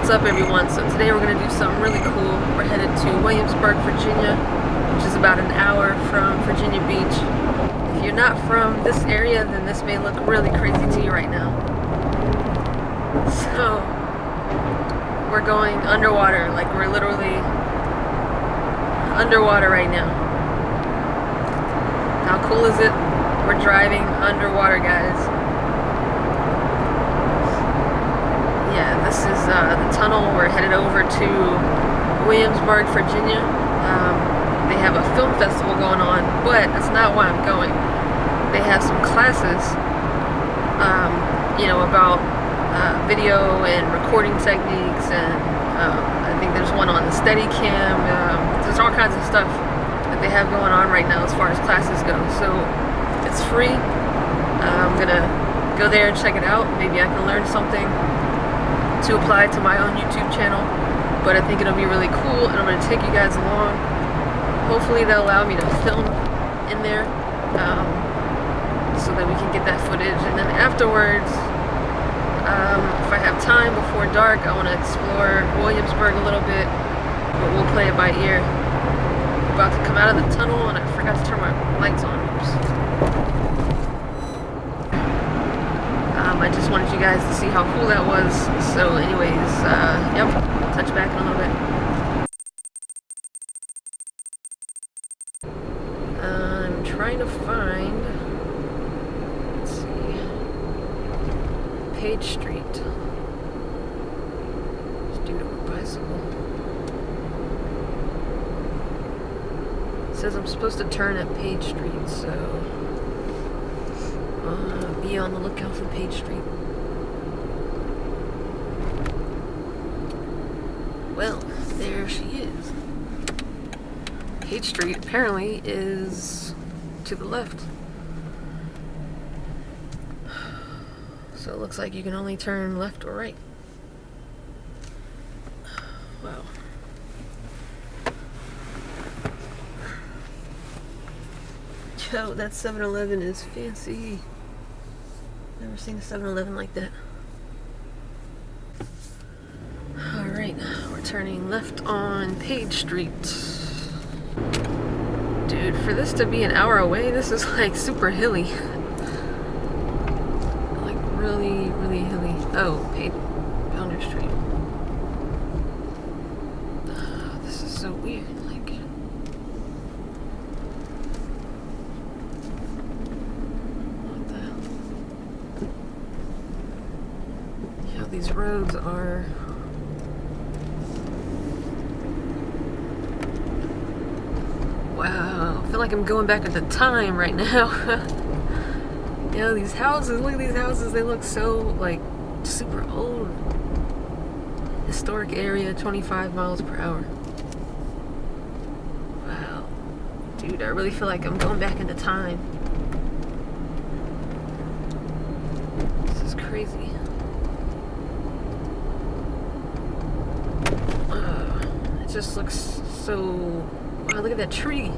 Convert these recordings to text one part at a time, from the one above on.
What's up, everyone? So today we're going to do something really cool. We're headed to Williamsburg, Virginia, which is about an hour from Virginia Beach. If you're not from this area, then this may look really crazy to you right now. So we're going underwater, like we're literally underwater right now. How cool is it? We're driving underwater, guys. Yeah, this is the tunnel. We're headed over to Williamsburg, Virginia. They have a film festival going on, but that's not why I'm going. They have some classes, about video and recording techniques, and I think there's one on the Steadicam. There's all kinds of stuff that they have going on right now as far as classes go. So it's free. I'm gonna go there and check it out. Maybe I can learn something to apply to my own YouTube channel, but I think it'll be really cool, and I'm going to take you guys along. Hopefully they'll allow me to film in there, so that we can get that footage, and then afterwards, if I have time before dark, I want to explore Williamsburg a little bit, but we'll play it by ear. I'm about to come out of the tunnel, and I forgot to turn my lights on. Oops. I just wanted you guys to see how cool that was. So anyways, yep, touch back in a little bit. I'm trying to find, let's see, Page Street. This dude on a bicycle. It says I'm supposed to turn at Page Street, so be on the lookout for Page Street. Well, there she is. Page Street apparently is to the left. So it looks like you can only turn left or right. Wow. Yo, that 7-Eleven is fancy. Never seen a 7-Eleven like that. Alright, we're turning left on Page Street. Dude, for this to be an hour away, this is like super hilly. Like really, really hilly. Oh, Pounder Street. This is so weird. These roads are wow, I feel like I'm going back into time right now. These houses, look at these houses, they look so like super old. Historic area, 25 miles per hour. Wow, dude, I really feel like I'm going back into time. This is crazy. It just looks so... Wow, look at that tree.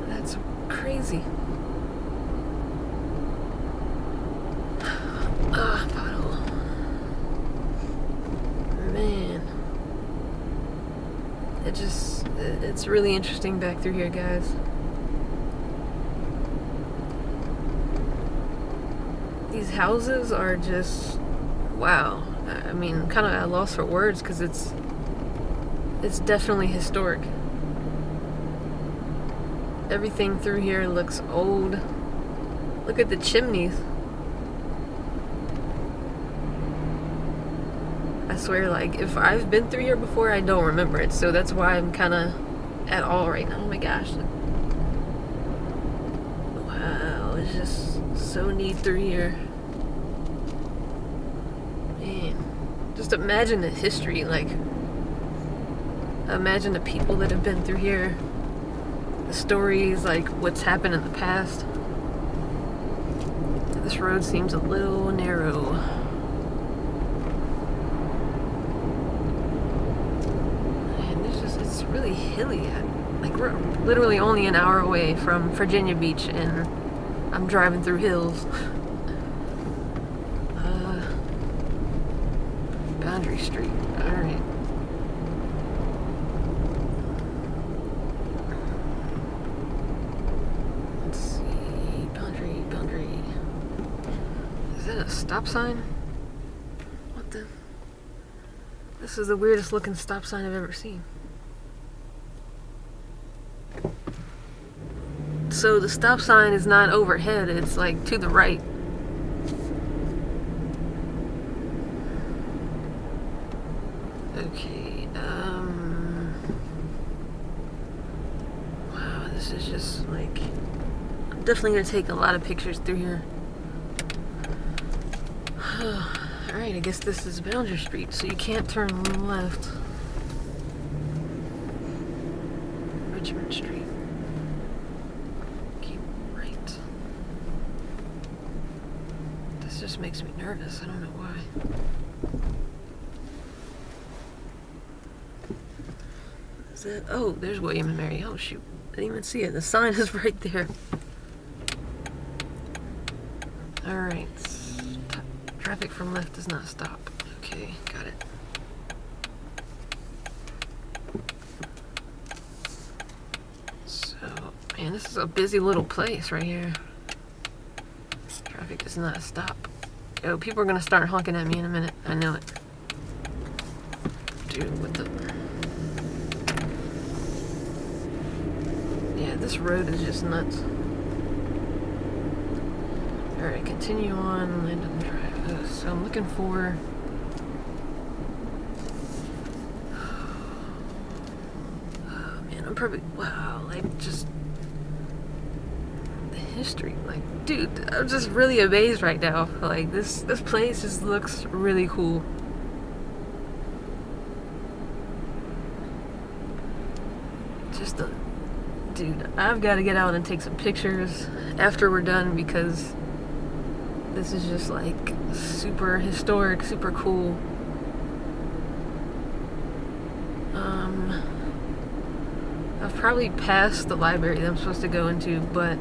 That's crazy. Puddle. Man. It's really interesting back through here, guys. These houses are just... Wow. I mean, kind of at a loss for words, because it's definitely historic. Everything through here looks old. Look at the chimneys. I swear, like, if I've been through here before, I don't remember it. So that's why I'm kind of at all right now. Oh my gosh. Wow, it's just so neat through here. Man, just imagine the history, like, imagine the people that have been through here, the stories, like what's happened in the past. This road seems a little narrow. And it's really hilly. Like, we're literally only an hour away from Virginia Beach, and I'm driving through hills. Boundary Street. Alright. Let's see. Boundary. Is that a stop sign? What the? This is the weirdest looking stop sign I've ever seen. So the stop sign is not overhead, it's like to the right. Okay, wow, this is just like, I'm definitely gonna take a lot of pictures through here. Alright, I guess this is Boundary Street, so you can't turn left. Richmond Street. Keep right. This just makes me nervous, I don't know why. Is that, oh, there's William and Mary. Oh shoot, I didn't even see it. The sign is right there. Alright. Traffic from left does not stop. Okay, got it. So, man, this is a busy little place right here. Traffic does not stop. Oh, people are gonna start honking at me in a minute. I know it. Dude, what the... Yeah, this road is just nuts. Alright, continue on Landon Drive. So I'm looking for... Oh man, I'm probably... Wow, like just... The history, like, dude, I'm just really amazed right now. Like, this place just looks really cool. Just a... Dude, I've got to get out and take some pictures after we're done because this is just like super historic, super cool. I've probably passed the library that I'm supposed to go into, but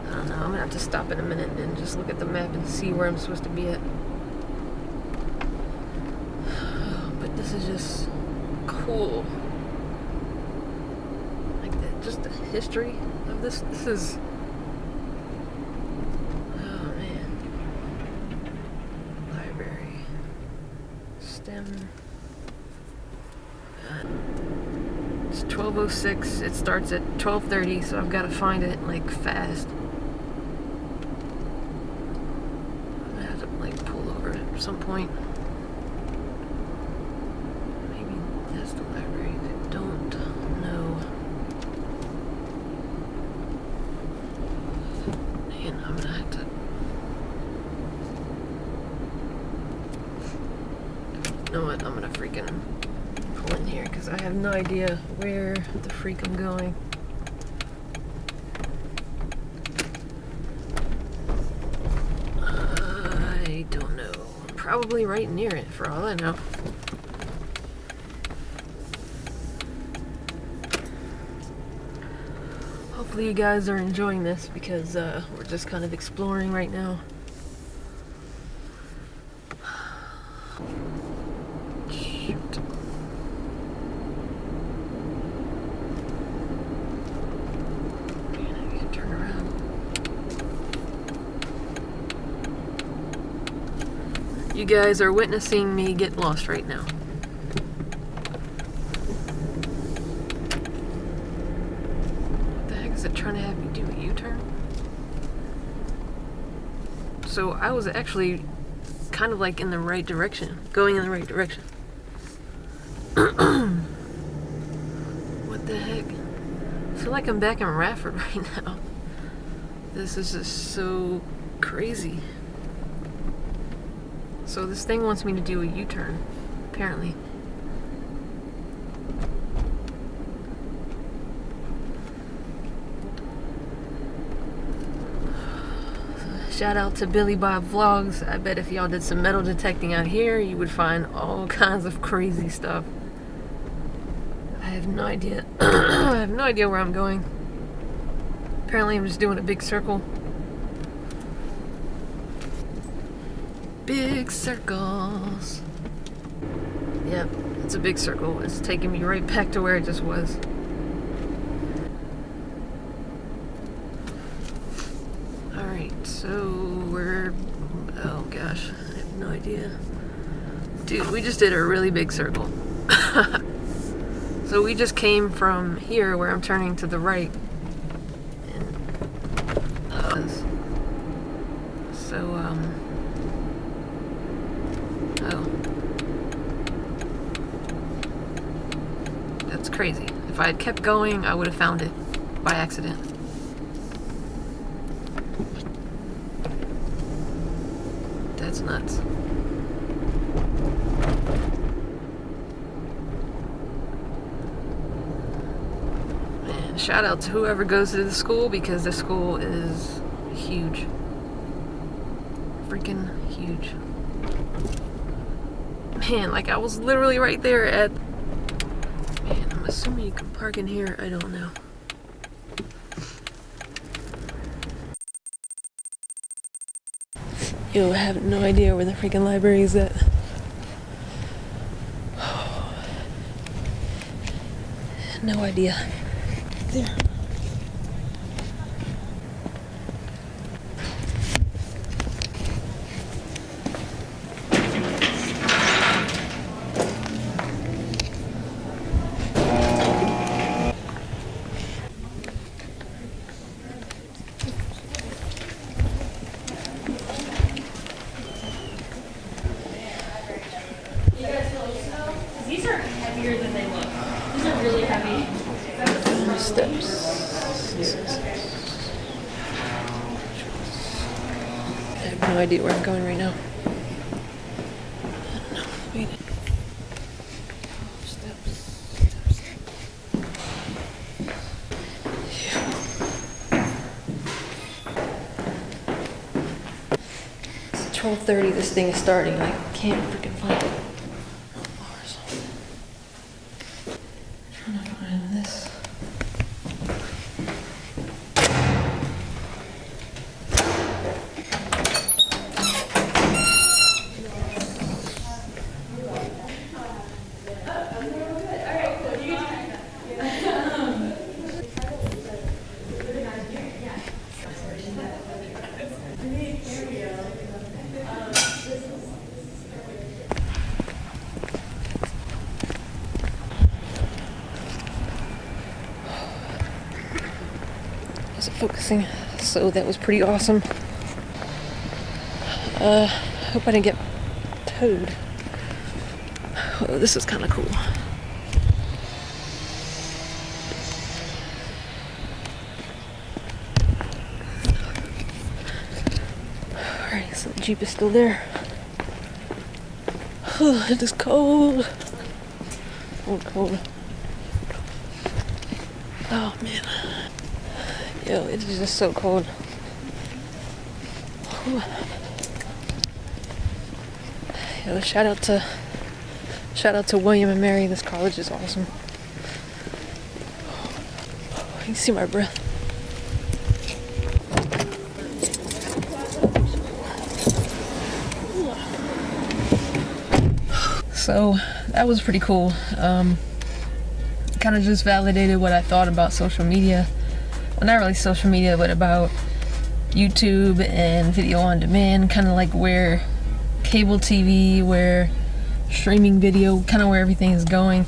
I don't know, I'm gonna have to stop in a minute and just look at the map and see where I'm supposed to be at. But this is just cool. Just the history of this is, oh man. Library, STEM, it's 12:06, it starts at 12:30, so I've got to find it like fast. I'm gonna have to like pull over at some point. Maybe that's the library, I don't know. And I'm gonna have to... You know what? I'm gonna freaking pull in here because I have no idea where the freak I'm going. I don't know. Probably right near it for all I know. Hopefully you guys are enjoying this because we're just kind of exploring right now. Shoot. Man, I need to turn around. You guys are witnessing me get lost right now. Is it trying to have me do a U-turn? So I was actually kind of like in the right direction, going in the right direction. What the heck? I feel like I'm back in Radford right now. This is just so crazy. So this thing wants me to do a U-turn, apparently. Shout out to Billy Bob Vlogs. I bet if y'all did some metal detecting out here, you would find all kinds of crazy stuff. I have no idea. I have no idea where I'm going. Apparently I'm just doing a big circle. Big circle. Yeah, it's a big circle. It's taking me right back to where it just was. Alright, so we're... oh gosh, I have no idea. Dude, we just did a really big circle. So we just came from here where I'm turning to the right. And, oh. That's crazy. If I had kept going, I would have found it by accident. That's nuts. And shout out to whoever goes to the school, because the school is huge. Freaking huge. Man, like I was literally right there at... Man, I'm assuming you can park in here. I don't know. Yo, I have no idea where the freaking library is at. No idea. There. These are heavier than they look. These are really heavy. Steps. I have no idea where I'm going right now. I don't know. Wait. Steps. It's 12:30. This thing is starting. I can't freaking find it. Trying to find this. Wasn't focusing, so that was pretty awesome. Hope I didn't get towed. Oh, this is kind of cool. Alright, so the Jeep is still there. Oh, it is cold. Cold. Oh man. Yo, it is just so cold. Whew. Yo, shout out to William and Mary. This college is awesome. You can see my breath. So that was pretty cool. Kind of just validated what I thought about social media. Well, not really social media, but about YouTube and video on demand, kind of like where cable TV, where streaming video, kind of where everything is going.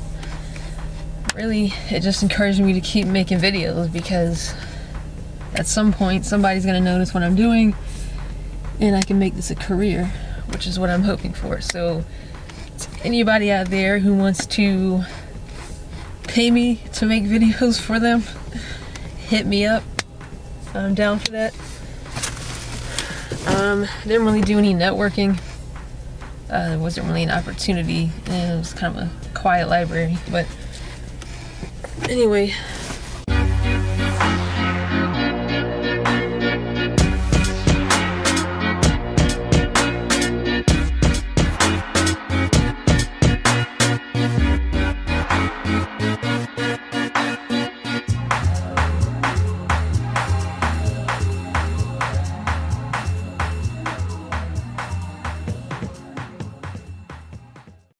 Really, it just encouraged me to keep making videos, because at some point somebody's gonna notice what I'm doing and I can make this a career, which is what I'm hoping for. So anybody out there who wants to pay me to make videos for them, hit me up. I'm down for that. Didn't really do any networking. There wasn't really an opportunity. It was kind of a quiet library. But anyway,